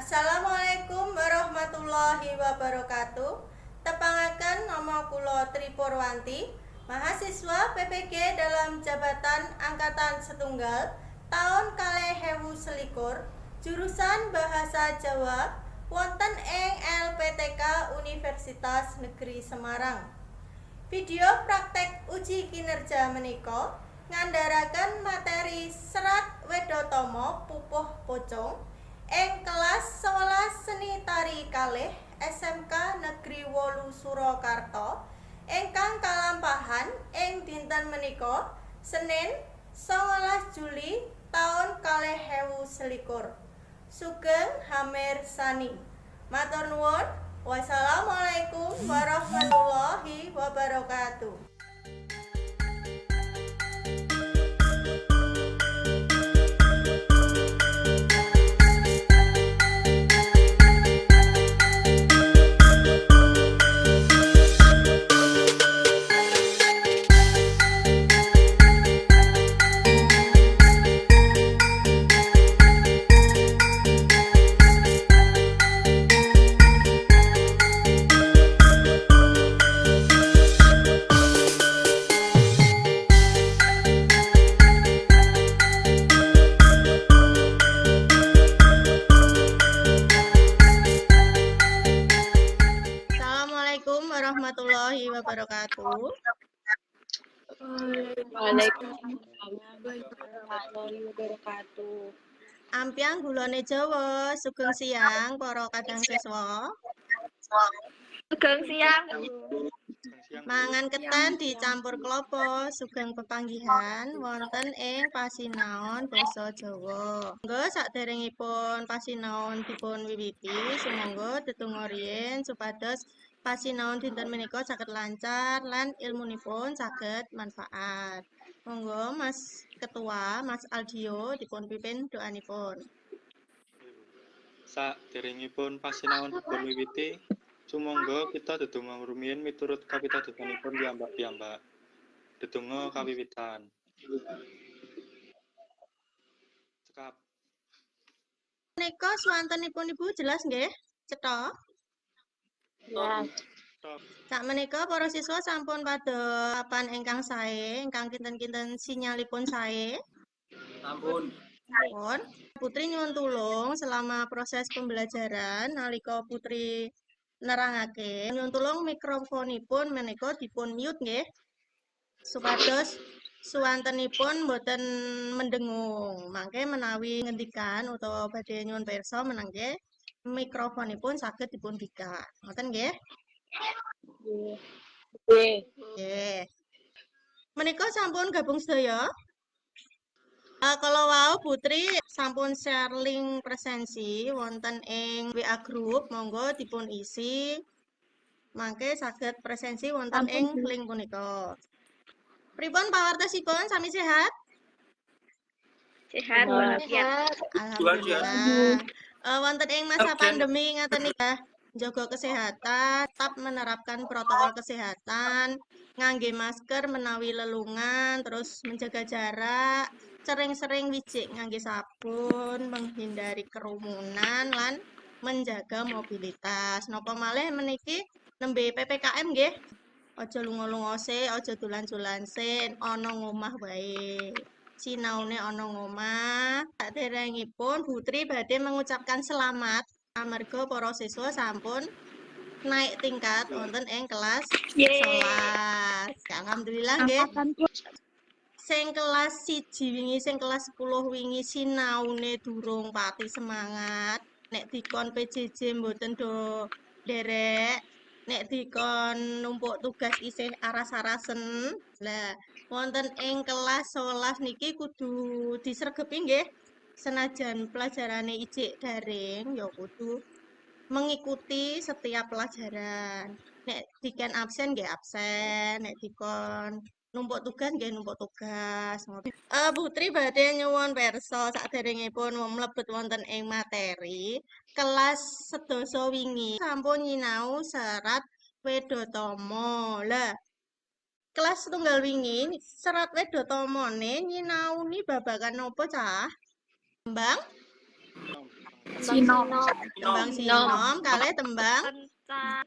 Assalamualaikum warahmatullahi wabarakatuh. Tepangaken nama kula Tri Purwanti, mahasiswa PPG dalam Jabatan Angkatan Setunggal tahun 2021, jurusan Bahasa Jawa wonten ing LPTK Universitas Negeri Semarang. Video praktek uji kinerja menika ngandharaken materi serat Wedotama Pupuh Pocong ing kelas 11 seni tari kalih SMK Negeri 8 Surakarta ingkang kalampahan ing dinten menika Senin 19 Juli tahun 2021. Sugeng hamirsani. Matur nuwun. Wassalamualaikum warahmatullahi wabarakatuh. Assalamualaikum warahmatullahi wabarakatuh. Waalaikumsalam warahmatullahi wabarakatuh. Ampyang gulane Jawa, sugeng siang para kadang siswa. Sugeng siang. Mangan ketan dicampur klapa, sugeng pepanggihan wonten ing pasinaon basa Jawa. Monggo saderengipun pasinaon dipun wiwiti, sumangga tetungga riyin supados pasinaon dinten menika saged lancar lan ilmunipun saged manfaat. Monggo Mas Ketua, Mas Aldio dipun pimpin doanipun. Saderengipun pasinaon dipun wiwiti, sumangga kita dedonga rumiyin miturut kapitadosanipun piyambak-piyambak. Dedonga kawiwitan. Cekap. Menika swantenipun Ibu jelas nggih? Cetha? Ya. Sakmenika para siswa sampun pada papan ingkang sae, ingkang kinten-kinten sinyalipun sae. Sampun. Pun Putri nyuwun tulung selama proses pembelajaran nalika Putri nerangake, nyuwun tulung mikrofonipun menika dipun mute nggih. Supados suwantenipun boten mendengung. Mangke menawi ngendikan utawa badhe nyuwun pirsa menangke mikrofonipun saged dipun bikak. Ngoten nggih? Nggih. Menika sampun gabung sedaya? Kalau wau Putri sampun share link presensi wonten ing WA group, monggo dipun isi. Mangke saged presensi wonten ing link punika. Pripun pawartosipun sami sehat? Sehat walafiat. Alhamdulillah. Wonten ing masa pandemi ngaten niki jaga kesehatan, tetap menerapkan protokol kesehatan, ngangge masker menawi lelungan, terus menjaga jarak, sering-sering wijik ngangge sabun, menghindari kerumunan lan menjaga mobilitas. Napa malih meniki nembe PPKM nggih. Aja lunga-lunga sik, aja dolan-dolan sik, ana ngomah wae. Sinaune ana ngomah. Saderengipun Putri badhe mengucapkan selamat amarga para siswa sampun naik tingkat wonten ing kelas 11. Alhamdulillah nggih. Sing kelas 1 wingi, sing kelas 10 wingi sinaune durung pati semangat. Nek dikon PJJ mboten do nderek, nek dikon numpuk tugas isih aras-arasen. Lah, wonten ing kelas 11 niki kudu disregepi nggih. Senajan pelajarane ijik daring, ya kudu mengikuti setiap pelajaran. Nek diken absen nggih absen, nek dikon numpuk tugas nggih numpuk tugas. Putri badhe nyuwun pirsa saderengipun mlebet wonten ing materi kelas sedasa wingi sampun nyinau serat Wedotama. Lah kelas setunggal wingi serat Wedotamane nyinauni babagan napa cah? Mbang? Sinom. Tembang sinom kalih tembang Kencang.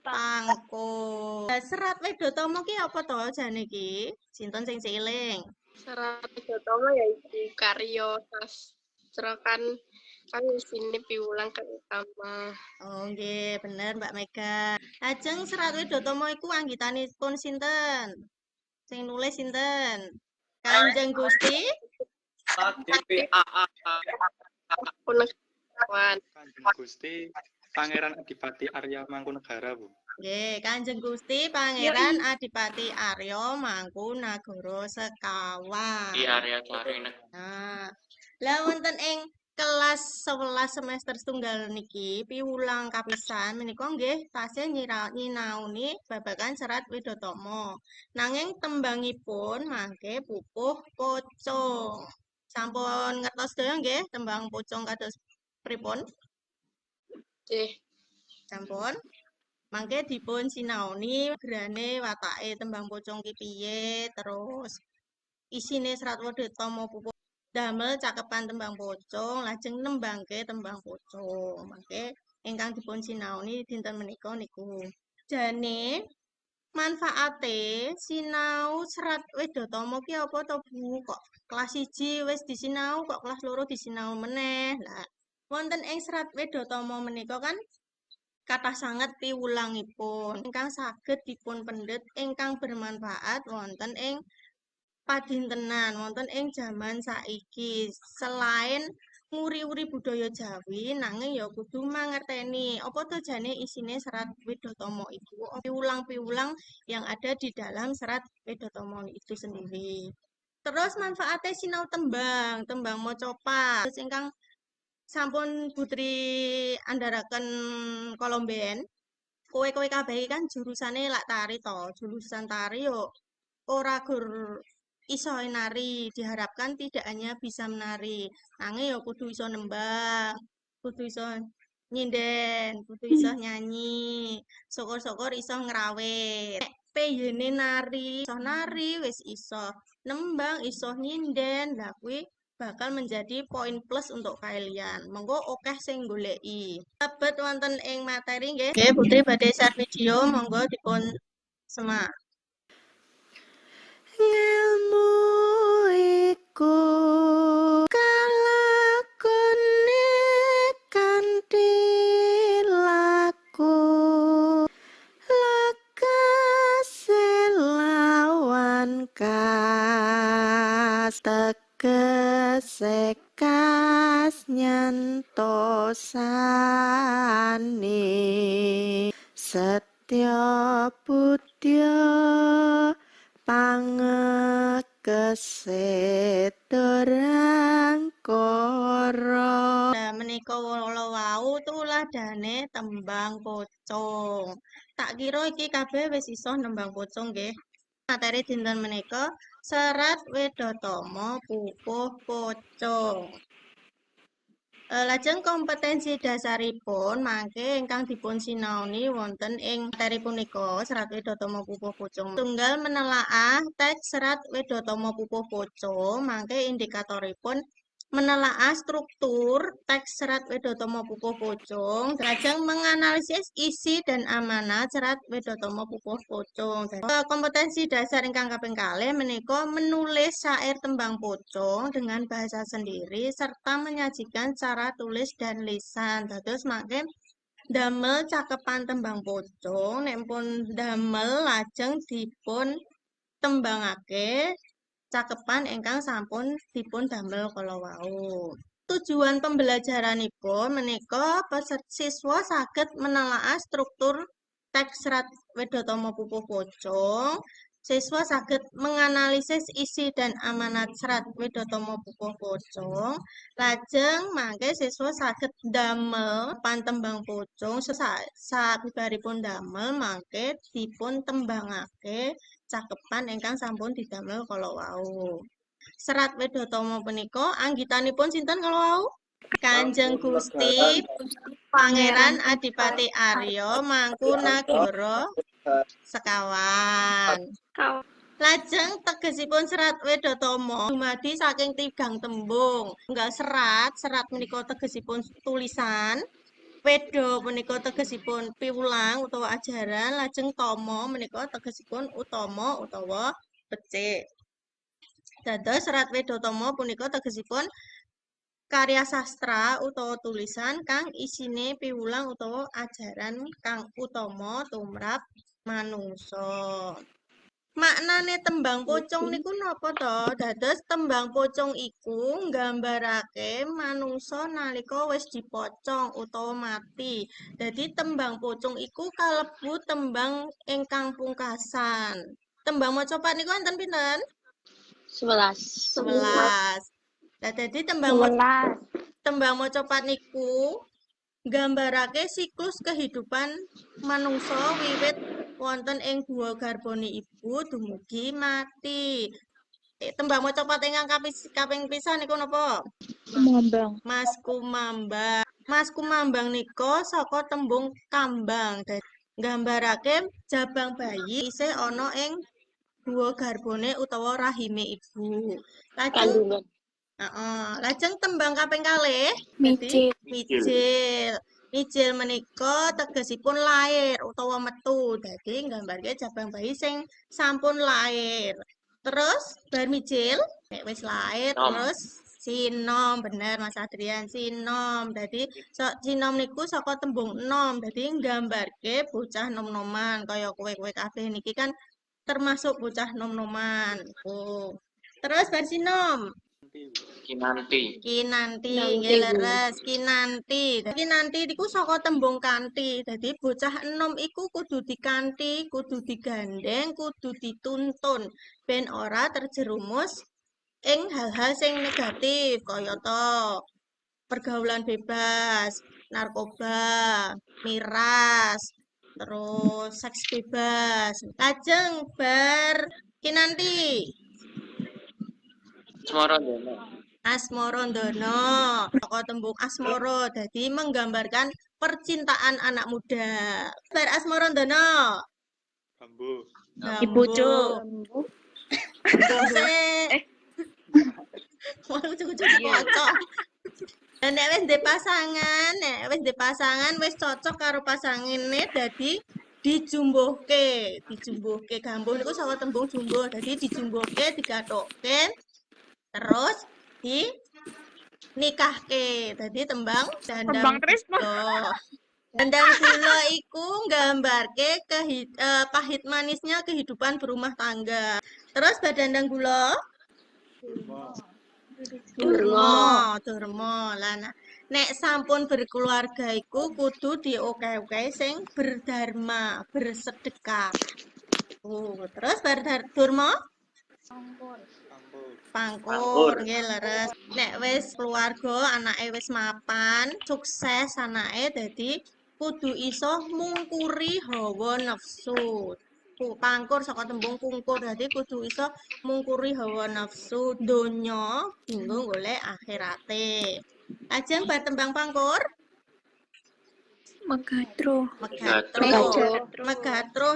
pangko. Serat Wedotama ki apa to jane ki? Sinten sing eling? Serat Wedotama yaiku karya sastra kan isine piwulang kang utama. Oh nggih, bener Mbak Mega. Lajeng Serat Wedotama iku anggitanipun sinten? Sing nulis sinten? Kanjeng Gusti Punegarawan. Kanjeng Gusti Pangeran Adipati Arya Mangkunegara, Bu. nggih, Kanjeng Gusti Pangeran Adipati Arya Mangkunagara Sekawan. Arya Clarinet. Nah, lah wonten ing kelas 11 semester setunggal niki piwulang kapisan menika nggih tasih nyinaoni babagan Serat Wedotama. Nanging tembangipun mangke pupuh pocong. Sampun ngertos sedaya nggih tembang pocong kados pripun? Nggih. Sampun. Mangke dipun sinaoni grane watake tembang pocong ki piye, terus isine Serat Wedotama pupuh damel cakepan tembang pocong, lajeng nembangke tembang pocong. Mangke ingkang dipun sinaoni dinten menika niku. Jane manfaate sinau Serat Wedotama ki apa to Bu? Kok kelas 1 wis disinau, kok kelas 2 disinau meneh. Lah, wonten ing Serat Wedotama menika kan kathah sanget piwulangipun ingkang saged dipun pendhet ingkang bermanfaat wonten ing padintenan wonten ing jaman saiki. Selain nguri-uri budaya Jawi nanging ya kudu mangerteni apa to jane isine Serat Wedotama itu, piwulang-piwulang yang ada di dalam Serat Wedotama itu sendiri. Terus manfaatnya sinau tembang, tembang macapat ingkang sampun Putri andharaken kolomben. Kowe-kowe kabeh kan jurusane lak tari to, jurusan tari yo ora gur iso nari, diharapkan tidak hanya bisa menari, nanging ya kudu iso nembang, kudu iso nyinden, kudu iso nyanyi, syukur-syukur iso ngrawit. Nek peyene nari wis iso nembang, iso nyinden, lah kuwi bakal menjadi poin plus untuk kalian. Monggo akeh sing goleki. Lebet wonten ing materi nggih. Nggih, Putri badhe share video, monggo dipun semak. Ngelmu iku kalakone kanthi laku lekase lawan kas tegese kas nyantosane setya budya pangekese dorangkara. Nah, menika wau tuladhane tembang pocong. Tak kira iki kabeh wis iso nembang pocong nggih. Materi dinten menika Serat Wedotama pupuh pocong. Lajeng kompetensi dasaripun mangke ingkang dipun sinaoni wonten ing materi punika Serat Wedotama pupuh pocong. Tunggal menelaah teks Serat Wedotama pupuh pocong mangke indikatoripun menelaah struktur teks Serat Wedotama pupuh pocong, lajeng menganalisis isi dan amanat Serat Wedotama pupuh pocong. Kompetensi dasar ingkang kaping kalih menika menulis syair tembang pocong dengan bahasa sendiri serta menyajikan cara tulis dan lisan. Dados mangke damel cakepan tembang pocong, nek pun damel lajeng dipun tembangake cakepan ingkang sampun dipun damel kala wau. Tujuan pembelajaranipun menika siswa saged menelaah struktur teks Serat Wedotama pupuh pocong. Siswa saged menganalisis isi dan amanat Serat Wedotama pupuh pocong. Lajeng mangke siswa saged damel tembang pocong sabibaripun damel mangke dipun tembangake cakepan ingkang sampun didamel kala wau. Serat Wedotama punika anggitanipun sinten kala wau? Kanjeng Gusti Pangeran Adipati Arya Mangkunagara Sekawan. Lajeng tegesipun serat Wedotama dumadi saking tigang tembung. Enggak serat, serat menika tegesipun tulisan. Wedo menika tegesipun piwulang utawa ajaran, lajeng tama menika tegesipun utama utawa becik. Dados serat Wedotama punika tegesipun karya sastra utawa tulisan kang isine piwulang utawa ajaran kang utama tumrap manungsa. Maknane tembang pocong niku napa to? Dados tembang pocong iku nggambarake manungsa nalika wis dipocong utawa mati. Dadi tembang pocong iku kalebu tembang ingkang pungkasan. Tembang macapat niku wonten pinten? 11. 11. Lah dadi tembang macapat niku nggambarake siklus kehidupan manungsa wiwit wonten ing guwa garbane ibu dumugi mati. Tembang macapat ingkang kaping pisan niku napa? Kumambang. Mas Kumambang. Mas Kumambang nika saka tembung kambang. Dadi nggambarake jabang bayi isih ana ing guwa garbane utawa rahime ibu. Lajeng Kandungan. Lajeng tembang kaping kalih Micit. mijil. Mijil menika tegesipun lair utawa metu. Dadi nggambarke jabang bayi sing sampun lair. Terus bar mijil nek wis lair terus sinom, bener Mas Adrian, sinom. Dadi sinom niku saka tembung nom. Dadi nggambarke bocah nom-noman kaya kowe-kowe kabeh niki kan termasuk bocah nom-noman. Terus bar sinom Kinanti. Kinanti, nggih leres, kinanti. Kinanti niku saka tembung kanthi. Dadi bocah enom iku kudu dikanthi, kudu digandeng, kudu dituntun ben ora terjerumus ing hal-hal sing negatif kayata pergaulan bebas, narkoba, miras, terus seks bebas. Lajeng bar kinanti Asmarandana saka tembung asmara dadi menggambarkan percintaan anak muda. Bar Asmarandana Bambu. Ibucu. Mau cucu pocong. Dan nek wis ndek pasangan, wis cocok karo pasangane dadi dijumbuhke. Gambuh niku saka tembung jumbuh. Dadi dijumbuhke, digathokke, terus di nikahke. Dadi tembang dandang gula. Dandang gula iku nggambarke pahit manisnya kehidupan berumah tangga. Terus badandang gula Durma. Lah nek sampun berkeluarga iku kudu dioke-oke sing berdharma, bersedekah. Terus bar durma pangkur nggih leres. Nek wis keluarga, anake wis mapan, sukses anake dadi kudu iso mungkuri hawa nafsu. Pangkur saka tembung kungkur dadi kudu iso mungkuri hawa nafsu donya dinggo golek akhirate. Lajeng bar tembang pangkur Megatruh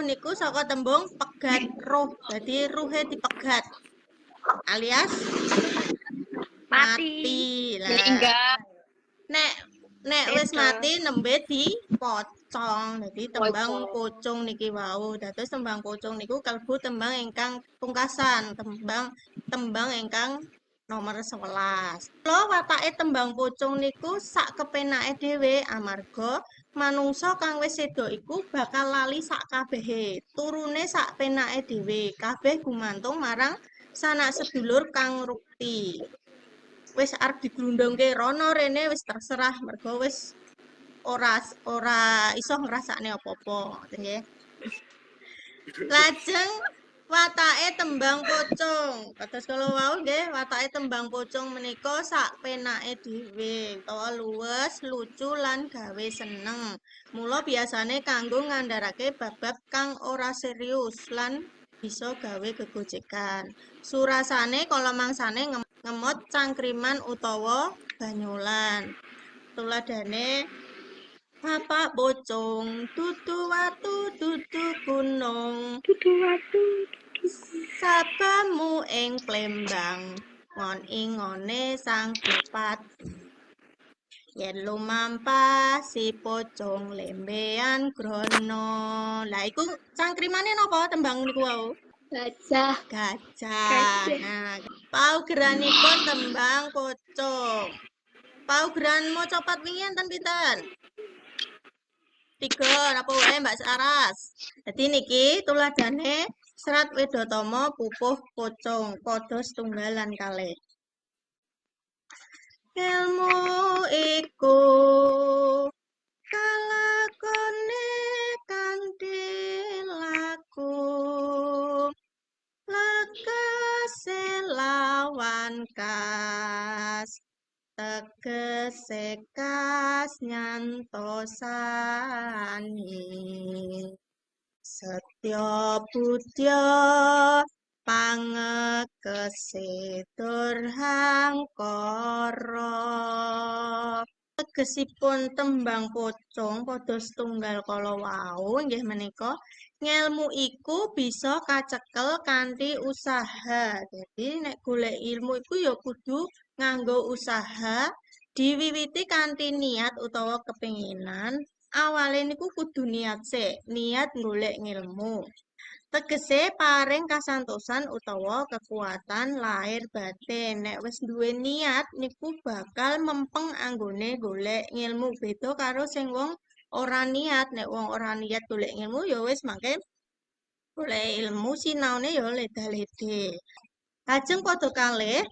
niku saka tembung pegat ruh. Dadi ruhe dipegat. Alias mati. Meninggal. Nek wis mati nembe dipocong. Dadi tembang pocong niki wau. Dados tembang pocong niku kalbu tembang ingkang pungkasan, tembang ingkang nomor 11. Kula watake tembang pocong niku sak kepenake dhewe amarga manungsa kang wis sedo iku bakal lali sak kabehe. Turune sak penake dhewe. Kabeh gumantung marang sanak sedulur kang rukti. Wis arep diglundhongke rono rene wis terserah mergo wis ora iso ngrasakne apa-apa, nggih. Lajeng watake tembang pocong. Kados kala wau nggih, watake tembang pocong menika sak penake dhewe, utawa luwes, lucu lan gawe seneng. Mula biasane kanggo ngandharake bab-bab kang ora serius lan bisa gawe gegojekan. Surasane kala mangsane ngemot cangkriman utawa banyolan. Tuladane Bapak pocong, dudu watu, dudu gunung. Dudu watu, Sabamu ing Plembang ngon ingone sang bupati. Yen lumampah si pocong lembean grono. Lah iku cangkrimane napa tembang niku wau? Gajah. Gajah. Nah, paugeranipun tembang pocong. Paugeran maca pat wingi enten pinten? 3 napa wae Mbak Saras. Dadi niki tuladhane Serat Wedotama pupuh pocong padha setunggalan kalih. Ilmu iku kalakone kanthi laku lekase lawan kas tegese kas nyantosani setya budya pangekese durhangkara. Tegesipun tembang pocong padha setunggal kala wau inggih menika ngelmu iku bisa kacekel kanthi usaha. Jadi nek golek ilmu iku ya kudu nganggo usaha, diwiwiti kanthi niat utawa kepinginan. Awale niku kudu niat sik, niat golek ngilmu. Tegese paring kasantosan utawa kekuatan lahir batin. Nek wis duwe niat niku bakal mempeng anggone golek ngilmu. Beda karo sing wong ora niat. Nek wong ora niat golek ngilmu ya wis mangke golek ilmu sinaune ya leda-lede. Lajeng padha kalih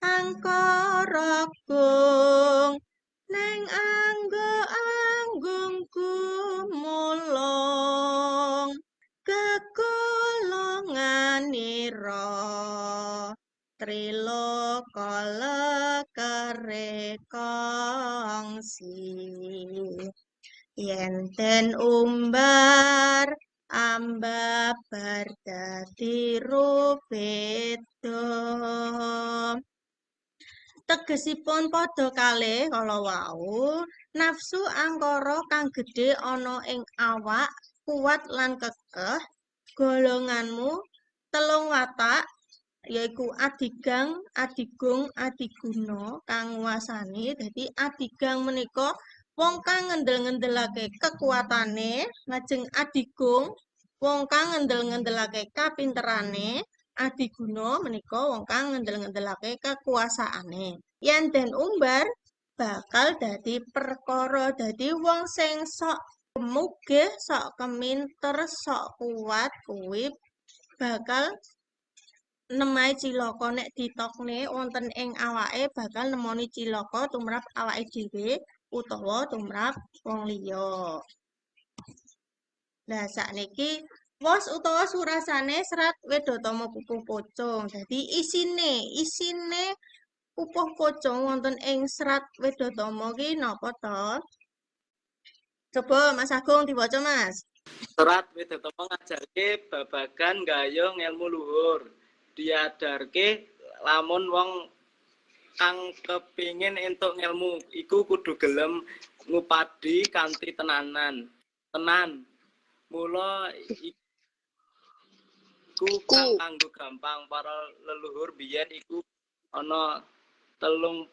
angkara gung neng anggung gumulung kegolonganira triloka lekere kongsi yen den umbar ambabar dadi rubeda. Tegesipun padha kalih kala wau nafsu angkara kang gedhe ana ing awak kuat lan kekeh golonganmu telung watak yaiku adigang, adigung, adiguna kang nguasani. Dadi adigang menika wong kang ngendel-ngendelake kekuatane, lajeng adigung wong kang ngendel-ngendelake kapinterane, adiguna menika wong kang ngendel-ngendelake kekuasaane. Yen den umbar bakal dadi perkara, dadi wong sing sok kemugih, sok keminter, sok kuat kuwi bakal nemai cilaka. Nek ditokne wonten ing awake bakal nemoni cilaka tumrap awake dhewe utawa tumrap wong liya. Lah sakniki wos utawa surasane Serat Wedotama pupuh pocong. Dadi isine pupuh pocong wonten ing Serat Wedotama ki napa to? Coba Mas Agung diwaca Mas. Serat Wedotama ngajarke babagan gayuh ngelmu luhur. Diadarke lamun wong kang kepingin entuk ngelmu iku kudu gelem ngupadi kanthi tenan. Mula iku kanggo gampang para leluhur biyen iku ana telung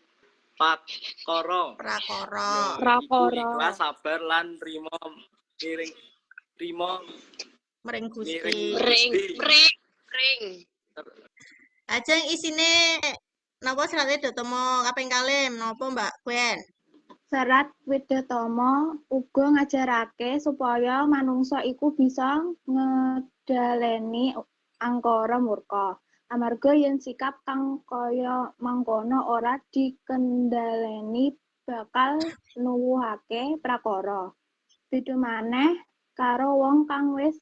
prakara. Ikhlas, sabar lan Mring Gusti. Ring. Lajeng isine napa Serat Wedotama kaping kalih napa Mbak Gwen? Serat Wedotama uga ngajarake supaya manungsa iku bisa ngedaleni angkara murka. Amarga yen sikap kang kaya mangkono ora dikendhaleni bakal nuwuhake prakara. Beda maneh karo wong kang wis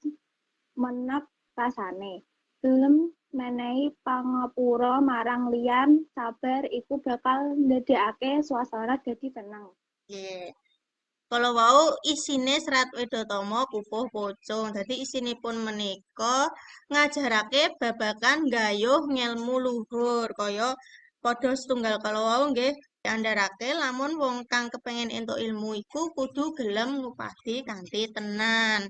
menep rasane. Gelem menehi pangapura marang liyan, sabar iku bakal ndadekake suasana dadi tenang. Nggih. Kala wau isine Serat Wedotama pupuh pocong. Dadi isinipun menika ngajarake babagan gayuh ngelmu luhur kaya padha setunggal kala wau nggih diandharake lamun wong kang kepengin entuk ilmu iku kudu gelem ngupadi kanthi tenan.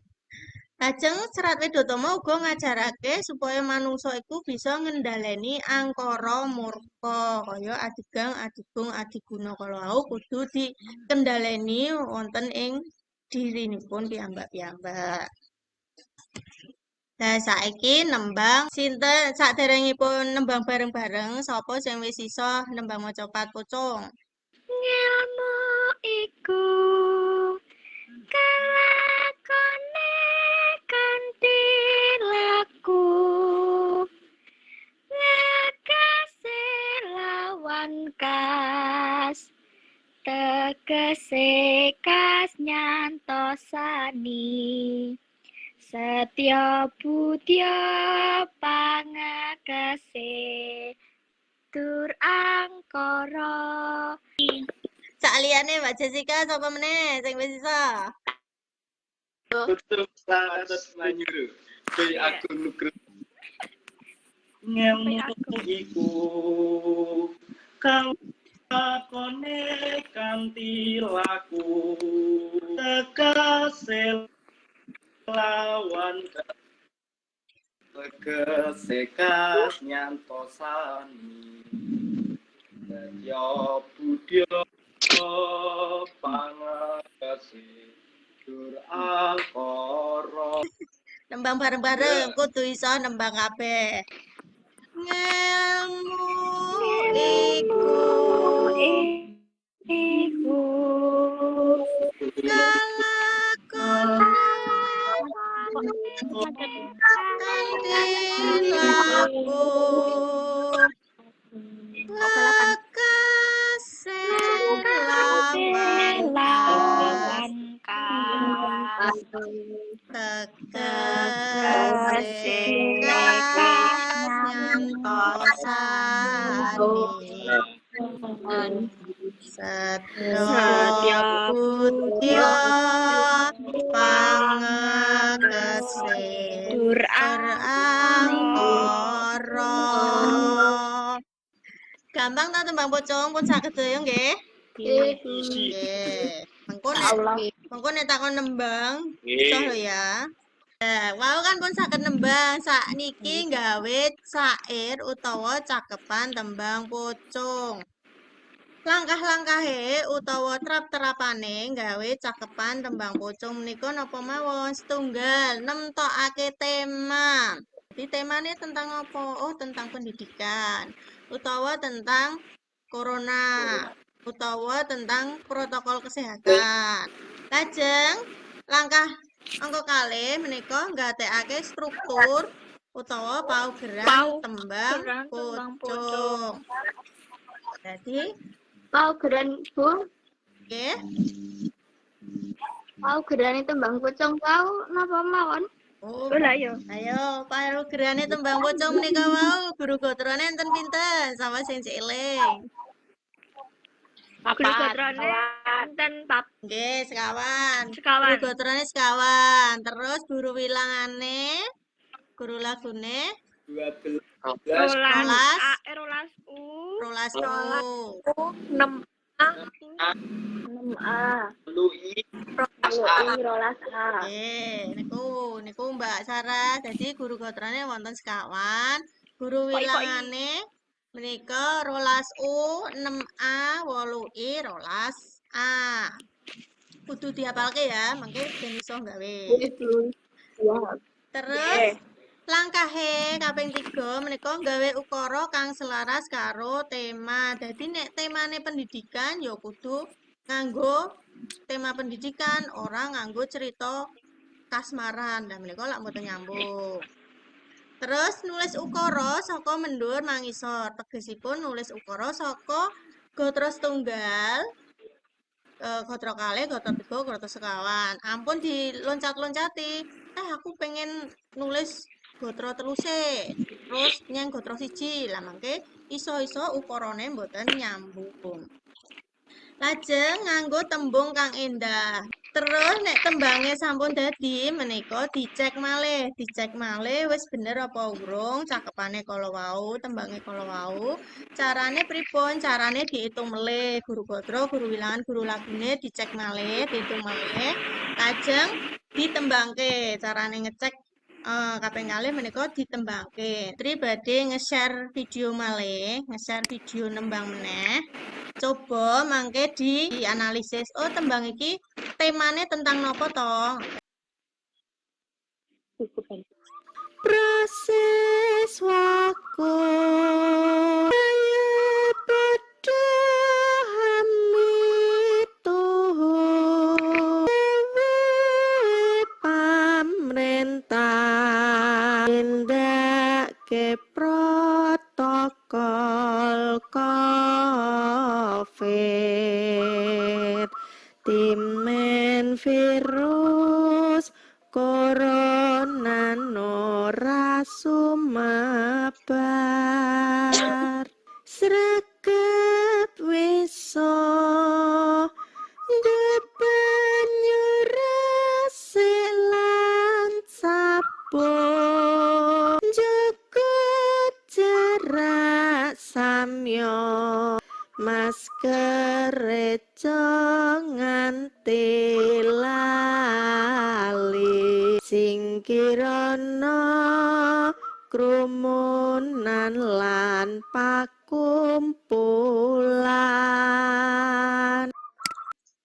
Lajeng Serat Widodama uga ngajarake supaya manungsa iku bisa ngendhaleni angkara murka kaya adigang, adigung, adiguna kalau kudu dikendhaleni wonten ing dirinipun piyambak-piyambak. Lah saiki nembang sinten saderengipun nembang bareng-bareng sapa sing wis iso nembang maca Pat Pucung? Ngilmu iku kelakone kanthi laku ngekase lawan kas tegese kas nyantosani setya budya pangekase tur angkara. Sakliyane Mbak Jessica sapa meneh sing wis iso? Tutup sarat manyuru. Kaya aku nugrah. Ngemu iku kang lakone kanthi laku tegese lawan tegese kas nyantosani ya budya pangekase dur angkara. Nembang bareng-bareng kudu iso nembang kabeh. Ngemu iku Iku kalakone kanthi laku lekase lawan kas tegese kas nyantosani setya budya pangekase tur angkara. Gampang ta tembang pocong pun saged ya nggih? Nggih. Mengko nek takon nembang iso lho ya. Wau kan pun saged nembang sakniki gawe syair utawa cakepan tembang pocong. Langkah-langkahe utawa trap-terapane gawe cakepan tembang pocong menika napa mawon? Setunggal nemtokake tema. Jadi temanya tentang apa? Oh, tentang pendidikan utawa tentang corona utawa tentang protokol kesehatan. Lajeng langkah angka kalih menika nggatekake struktur utawa paugeran tembang pocong. Jadi paugeran Bu, nggih, paugeran tembang pocong tau napa mawon? oh, Ayo. ayo paugerane tembang pocong menika wau guru gotrone enten pinten sama sing eling. Guru gotrone enten Nggih, sekawan. sekawan. Guru gotrone sekawan. Terus guru wilangane, guru lagune 12 rolas U 12 U. 6A. lui rolas A. Nggih, niku Mbak Sarah. Jadi guru gotrone wonten sekawan. Guru wilangane menika 12 U, 6A, 8I, 12A. Kudu dihafalke ya, mangke ben iso gawe. Terus langkahe kaping 3 menika gawe ukara kang selaras karo tema. Dadi nek temane pendidikan ya kudu nganggo tema pendidikan, ora nganggo cerita kasmaran. Lah menika lak mboten nyambung. Terus nulis ukara saka mendur mangisor. Tegesipun nulis ukara saka gatra setunggal, gatra kalih, gatra tiga, gatra sekawan. Ampun diloncat-loncati. Aku pengen nulis gatra teluse. Terus nyang gatra siji. Lah mangke iso-iso ukarane mboten nyambung. Lajeng nganggo tembung kang endah. Terus nek tembange sampun dadi menika dicek malih wis bener apa urung cakepane kala wau, tembange kala wau. Carane pripun? Carane diitung melih guru gatra, guru wilangan, guru lagune dicek malih, diitung malih. Lajeng ditembangke. Carane ngecek kaping kalih menika ditembangke. Tri badhe nge-share video malih, nge-share video nembang meneh. Coba mangke dianalisis. Oh, tembang iki temane tentang nopo to? Proses wakur ayo padha hamituh pamrentah tindake protokol COVID timen virus corona ora sumebar sregep wiso banyu resik lan sabun jaga jarak samyo masker nganti lali singkirana krumunan lan pakumpulan.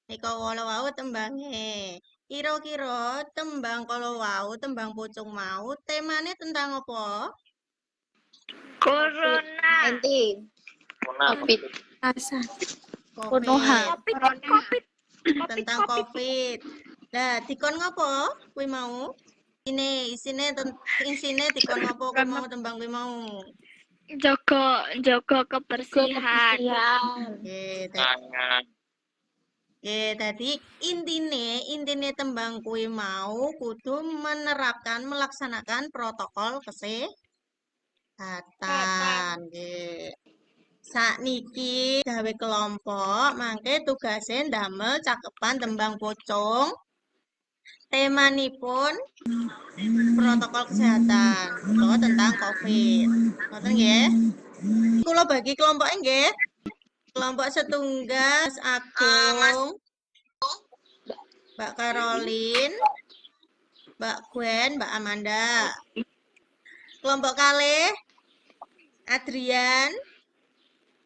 Nika wala wau tembange. Kira-kira tembang kala wau, tembang pucung mau temane tentang apa? Corona. COVID. COVID. Tentang COVID. Lah, dikon ngopo kuwi mau? Isine dikon ngopo kuwi mau tembang kuwi mau? Jaga kebersihan. Tadi intine tembang kuwi mau kudu melaksanakan protokol kesehatan. Nggih. Sakniki gawe kelompok, mangke tugase ndamel cakepan tembang pucung. Temanipun protokol kesehatan utawa tentang COVID. Ngoten nggih. Kula bagi kelompoknya nggih. Kelompok setunggal Mas Agung, Mbak Caroline, Mbak Gwen, Mbak Amanda. Kelompok kalih Adrian,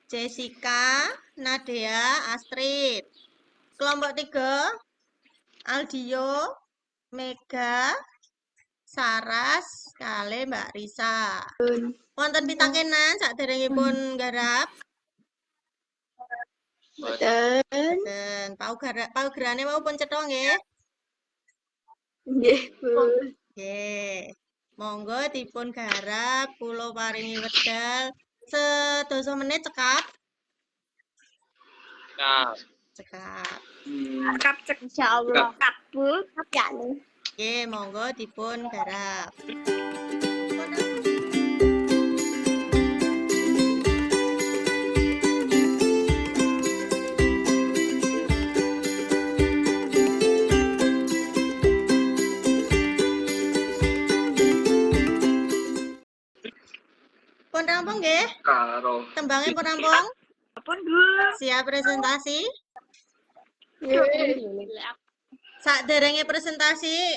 Jessica, Nadia, Astrid. Kelompok 3 Aldio, Mega, Saras, kalih Mbak Risa. Wonten pitakenan saderengipun garap. Mboten. Paugerane wau pun cetha nggih. Nggih, Bu. Nggih. Monggo dipun garap, kula paringi wedal sedasa menit cekap. Cekap. Insyaallah. Cekap, Bu. Ya nih. Nggih, monggo dipun garap. Pun rampung nggih? Karo. Tembangnya pun rampung? Pun, Bu. Siap presentasi? Saderenge presentasi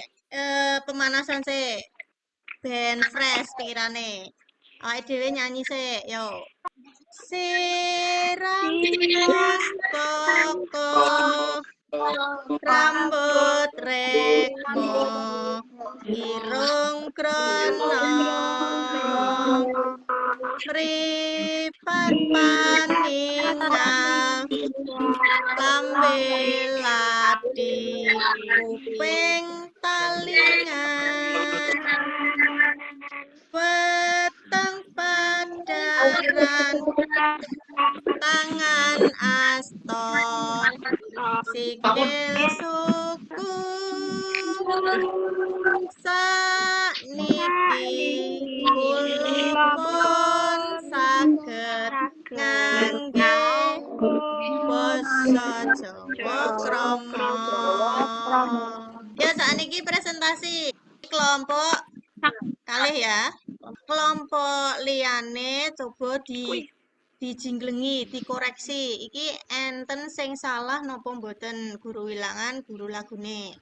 pemanasan sih. Band fresh pikirane. Awake dhewe nyanyi sih, yo. Siram koko rambut reko irung krono mripat paningal lambe lati kuping talingan weteng padaran tangan asta sikil suku sakniki kula pun saged ngangge basa Jawa krama. Ya sakniki presentasi kelompok kalih ya. Kelompok liyane coba dijinglengi, dikoreksi. Iki enten sing salah napa mboten guru wilangan, guru lagune.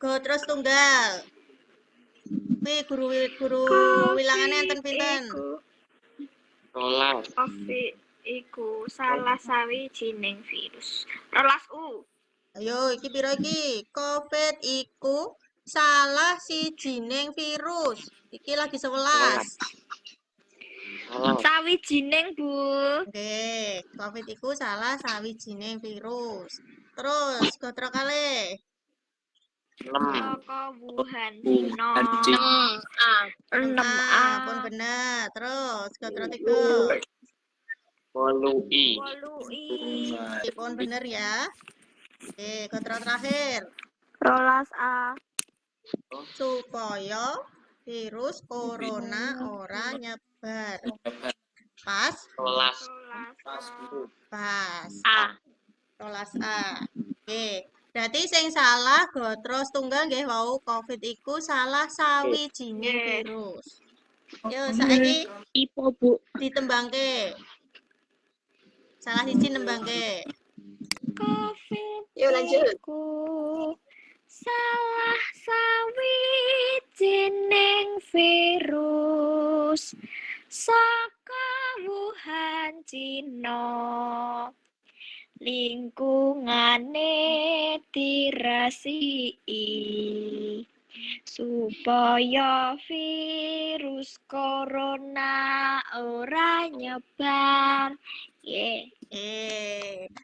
Go terus tunggal. Kuwi guru wilangane enten pinten? Rolas. COVID iku salah sawijining virus. Rolas U. Ayo, iki piro iki? COVID iku salah sijining virus. Iki lagi 11. Sawijining, Bu. Oke, COVID iku salah sawijining virus. Terus, gotro kalih. 6. Saka Wuhan, Cina. 6A, pun 6A. bener. Terus, gotro 3. 8I. 8I. Pun bener ya. Oke, gotro terakhir. Rolas A. Supaya virus corona ora nyebar. Pas? Rolas. Rolas Pas. A. Rolas A. Oke. Berarti sing salah gotro setunggal nggih wau COVID iku salah sawijining Nggih. virus. Yo saiki Ipo, Bu. ditembangke. Salah siji nembangke. COVID Yuk lanjut. iku salah sawijining virus saka Wuhan, Cina. Lingkungane dirasiki supaya virus corona ora nyebar. Tip.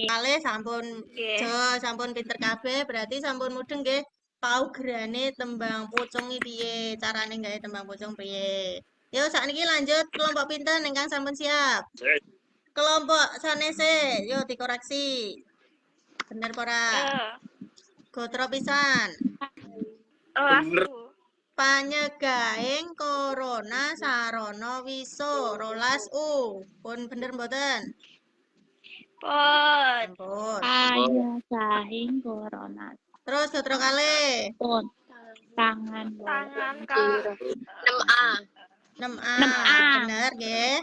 Kali sampun Nggih. sampun pinter kabeh berarti sampun mudeng nggih paugerane tembang pocong iki piye, carane gawe tembang pocong piye. Yo sakniki lanjut kelompok pinten ingkang sampun siap. Kelompok sanese, yo dikoreksi. Bener apa ora? Gotro pisan. Bener. Panyegahing corona sarana wisa rolas U. Pun bener mboten? Pun. Ampun. Panyegahing corona Terus gotro kalih. pun tangan Kak. 6A. 6A. 6A. Bener nggih.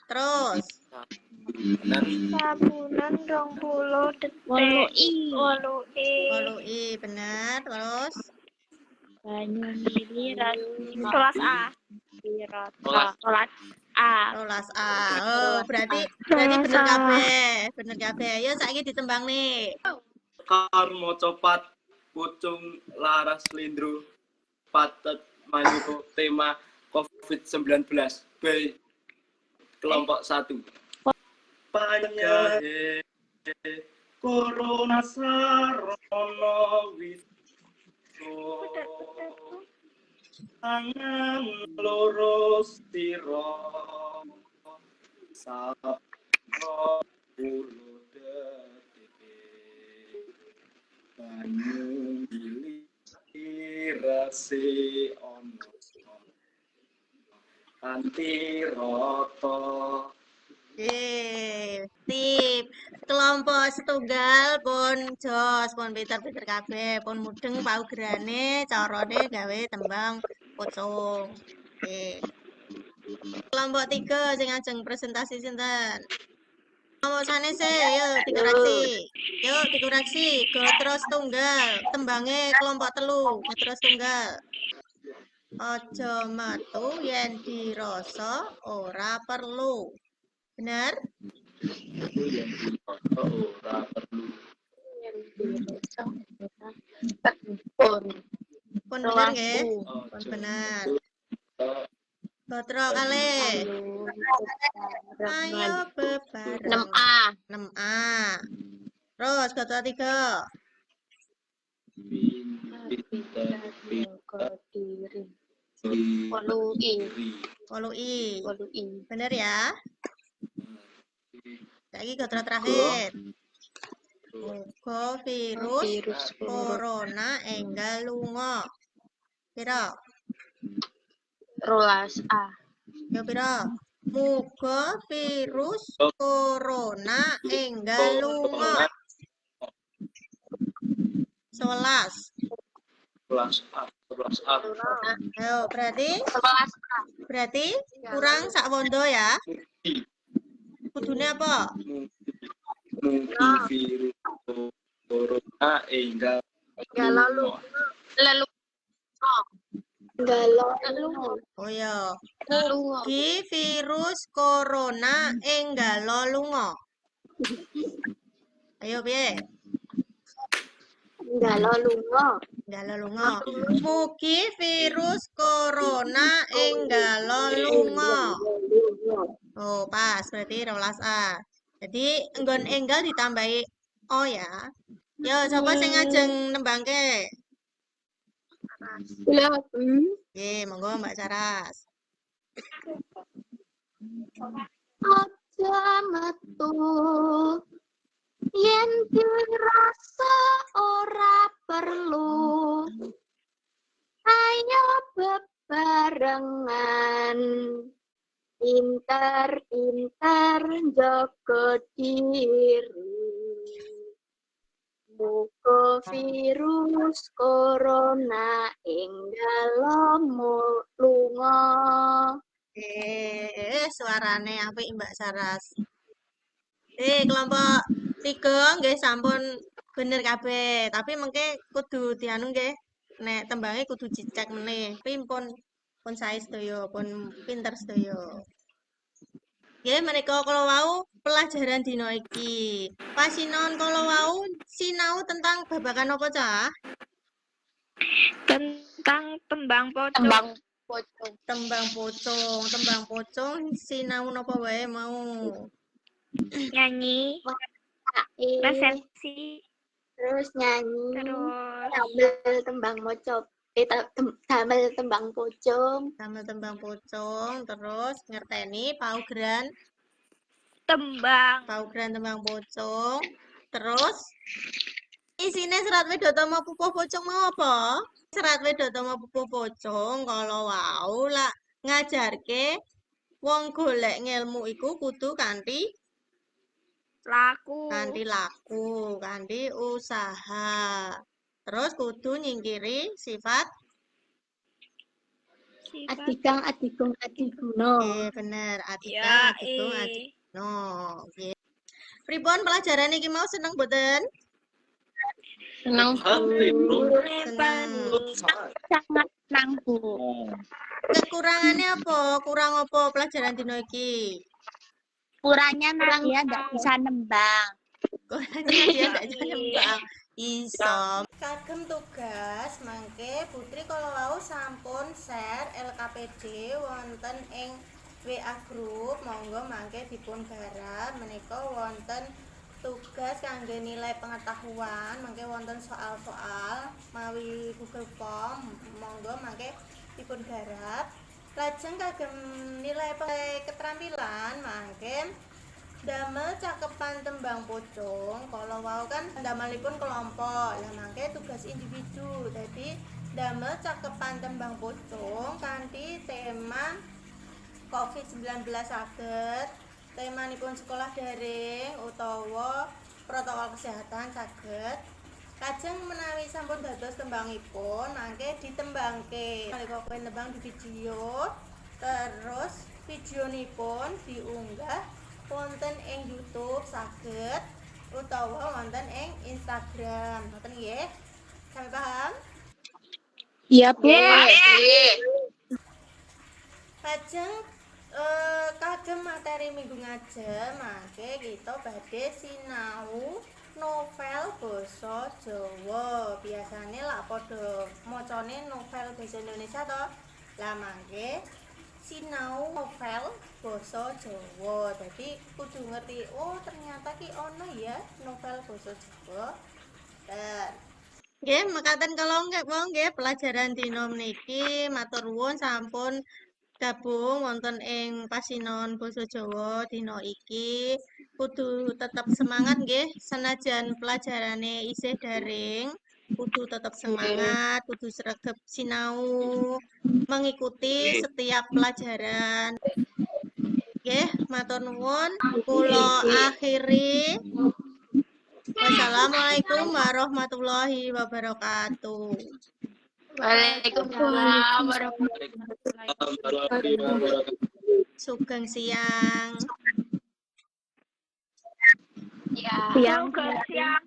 Terus Sabunan 20 detik. 8I 8I bener. Terus banyu mili Kelas A. rolas A rolas A. Oh, berarti bener kabeh. Bener kabeh. Yo saiki ditembang nih. Kar maca pat pucung laras lindro patet manyu tema COVID-19 B kelompok 1 panyahe corona sarana wiso tangan loro sira sabro puluh detik banyu rase ono anti roto. Tip kelompok setunggal pun jos pun pinter-pinter kabeh pun mudeng paugerane carane gawe tembang pocong. Kelompok 3 sing ajeng presentasi sinten? Kelompok sanese yo dikoreksi. Yuk dikoreksi gotro setunggal tembange kelompok 3 gotro setunggal. Aja matu yen dirasa ora perlu. Bener? Ora perlu. Pun bener nggih? Pun bener. Gotro kalih. Ayo bebareng. 6A. 6A. Terus gotro 3. Diri. 8I. Bener ya? Saiki gotro terakhir. Muga virus corona enggal lunga. Pira? Rolas A. Yo pira? Muga virus corona enggal lunga. 11. Kelas A. Ayo, berarti 11A. kurang sak wondo ya. Kudune apa? Mungkin virus corona enggak lalu Oh ya. lalu Mugi virus corona enggalo lunga. Ayo piye? Enggalo lunga. Mugi virus corona enggalo lunga. Oh, pas berarti 12A. Jadi enggon enggal ditambahi O ya. Yo, sapa sing ngajeng nembangke? Oke, monggo Mbak Saras. aja metu yen dirasa ora perlu ayo bebarengan pintar-pintar jaga diri muga virus corona enggal lunga. Suarane apik Mbak Saras. Kelompok 3 nggih sampun bener kabeh, tapi mengke kudu dianu nggih. Nek tembange kudu dicek meneh. Tapi pun sae sedaya, pun pinter sedaya. Nggih, menika kala wau pelajaran dina iki. Pasinon kala wau sinau tentang babagan apa cah? Tentang tembang pocong. Tembang pocong Tembang pocong sinau napa wae mau. Nyanyi. Resepsi. terus nyanyi Terus damel tembang mocop damel tembang pocong Damel tembang pocong, terus ngerteni paugeran tembang. tembang pocong, terus isine serat Wedotama pupuh pocong mau apa? Serat Wedotama pupuh pocong kalau wau lah ngajarke wong golek ngelmu iku kudu kanthi Laku. kanthi usaha. Terus kudu nyingkiri sifat adikang adigung adiguna bener Ya, adigung adiguna. Nggih. Pripun pelajaran iki mau seneng boten? senang Seneng. Sangat senang, Bu. Kekurangannya apa? Kurang apa pelajaran dino iki? Kurangnya Nadia nggak bisa nembang. Kurangnya dia ndak bisa nembang. Iso. Kagem tugas mangke Putri kalau wau sampun share LKPD wonten ing WA group, monggo mangke dipun garap menika wonten tugas kangge nilai pengetahuan, mangke wonten soal-soal mawi Google Form, monggo mangke dipun garap. Lajeng kagem nilai keterampilan mangke damel cakepan tembang pocong. Kalau wau kan damelipun kelompok, lah mangke tugas individu. Jadi damel cakepan tembang pocong kanthi tema COVID-19 saged, temanipun sekolah daring utawa protokol kesehatan saged. Lajeng menawi sampun dados tembangipun mangke ditembangke nalika kowe nembang di video, terus videonipun diunggah wonten ing YouTube saged utawa wonten ing Instagram. Ngoten nggih. Sampai paham? Iya, Bu. Lajeng kagem materi minggu ngajeng mangke kita badhe sinau novel basa Jawa. Biasane lak padha macane novel basa Indonesia to. Lah mangke sinau novel basa Jawa. Jadi kudu ngerti, oh ternyata ki ono ya novel basa Jawa. Nggih, mekaten kalau nggih pelajaran dina meniki matur nuwun sampun gabung wonten ing pasinon basa Jawa dina iki. Kudu tetap semangat nggih, senajan pelajarane isih daring, kudu tetap semangat, kudu sregep sinau, mengikuti setiap pelajaran. Nggih, matur nuwun. Kula akhiri. Wassalamualaikum warahmatullahi wabarakatuh. Waalaikumsalam warahmatullahi wabarakatuh. Sugeng siang. Ya. Siang. Siang.